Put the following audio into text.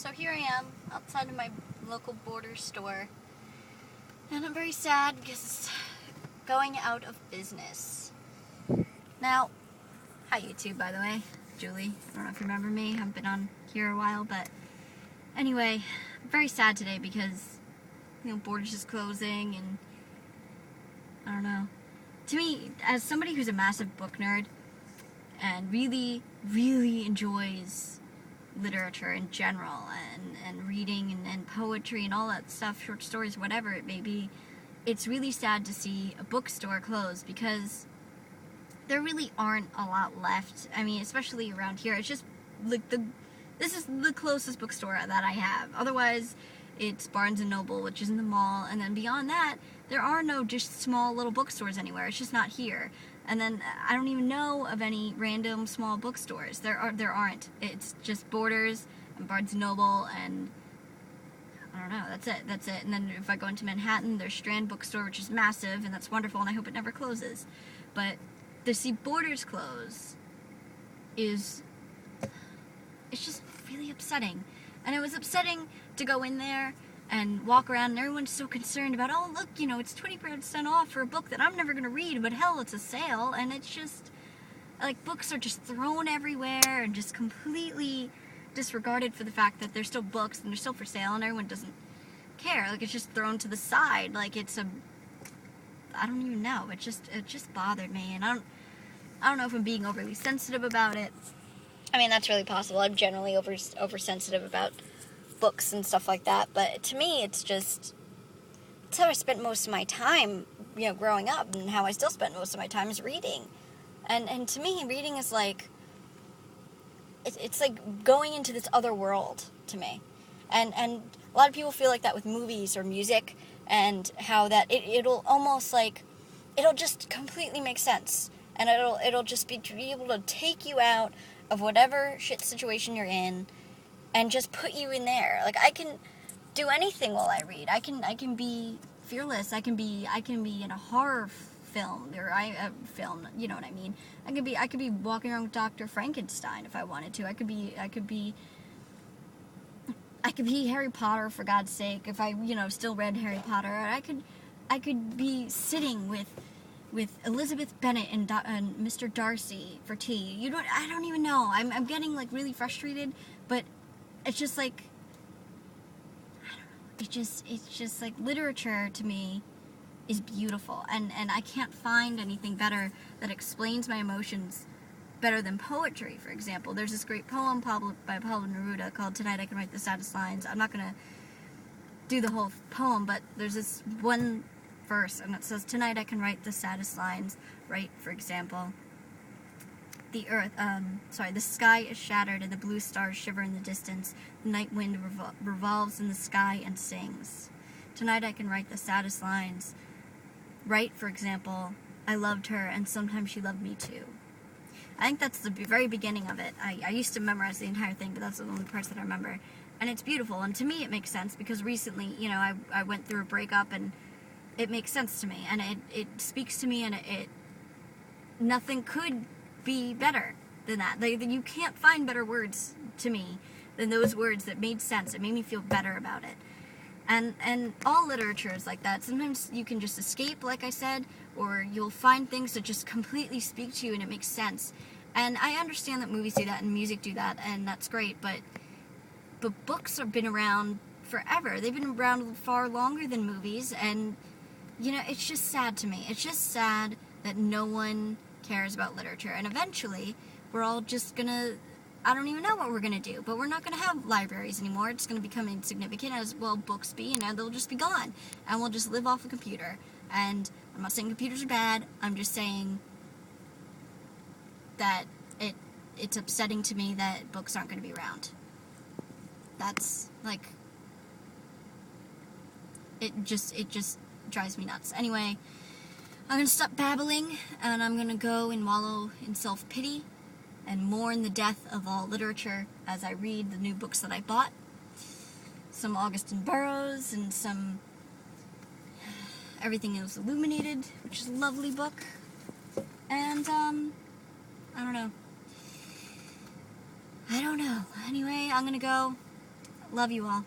So here I am outside of my local border store, and I'm very sad because it's going out of business. Now, hi YouTube, by the way, Julie. I don't know if you remember me. I haven't been on here a while, but anyway, I'm very sad today because, Borders is closing, and I don't know. To me, as somebody who's a massive book nerd and really, really enjoys literature in general and reading and poetry and all that stuff, short stories, whatever it may be, it's really sad to see a bookstore close because there really aren't a lot left. I mean, especially around here. It's just like this is the closest bookstore that I have. Otherwise, it's Barnes and Noble, which is in the mall, and then beyond that, there are no just small little bookstores anywhere. It's just not here. And then I don't even know of any random small bookstores. There aren't. It's just Borders and Barnes and Noble, and I don't know. That's it. And then if I go into Manhattan, there's Strand Bookstore, which is massive, and that's wonderful, and I hope it never closes. But to see Borders close it's just really upsetting. And it was upsetting to go in there and walk around, and everyone's so concerned about, oh, look, it's 20% off for a book that I'm never going to read, but hell, it's a sale. And it's just, like, books are just thrown everywhere and just completely disregarded for the fact that they're still books and they're still for sale, and everyone doesn't care. Like, it's just thrown to the side. Like, I don't even know. It just bothered me, and I don't know if I'm being overly sensitive about it. I mean, that's really possible. I'm generally oversensitive about books and stuff like that, but to me, it's how I spent most of my time, growing up, and how I still spend most of my time is reading. And to me, reading is like, it's like going into this other world to me. And a lot of people feel like that with movies or music, and how that it'll almost like, it'll just completely make sense. And it'll just be able to take you out of whatever shit situation you're in and just put you in there. Like, I can do anything while I read. I can be fearless. I can be in a horror film or film, you know what I mean? I could be walking around with Dr. Frankenstein if I wanted to. I could be Harry Potter, for God's sake, if I, still read Harry Potter. I could be sitting with Elizabeth Bennet and Mr. Darcy for tea. I don't even know. I'm getting, like, really frustrated, but it's just like, I don't know. It's just like, literature to me is beautiful, and I can't find anything better that explains my emotions better than poetry. For example, there's this great poem by Pablo Neruda called "Tonight I Can Write the Saddest Lines." I'm not gonna do the whole poem, but there's this one verse, and it says, "Tonight I can write the saddest lines." Right, for example, the sky is shattered and the blue stars shiver in the distance. The night wind revolves in the sky and sings. Tonight I can write the saddest lines. Right, for example, I loved her and sometimes she loved me too. I think that's the very beginning of it. I used to memorize the entire thing, but that's the only parts that I remember. And it's beautiful, and to me it makes sense because recently, I went through a breakup, and it makes sense to me, and it speaks to me, and nothing could be better than that. You can't find better words to me than those words that made sense. It made me feel better about it. And all literature is like that. Sometimes you can just escape, like I said, or you'll find things that just completely speak to you and it makes sense. And I understand that movies do that and music do that, and that's great, but books have been around forever. They've been around far longer than movies, and it's just sad to me. It's just sad that no one cares about literature, and eventually we're all just gonna, I don't even know what we're gonna do, but we're not gonna have libraries anymore. It's gonna become insignificant, as well books be, and they'll just be gone, and we'll just live off a computer. And I'm not saying computers are bad, I'm just saying that it's upsetting to me that books aren't gonna be around. That's, like, it just drives me nuts. Anyway, I'm going to stop babbling, and I'm going to go and wallow in self-pity and mourn the death of all literature as I read the new books that I bought. Some Augustin Burroughs and some Everything Is Illuminated, which is a lovely book. And, I don't know. Anyway, I'm going to go Love you all.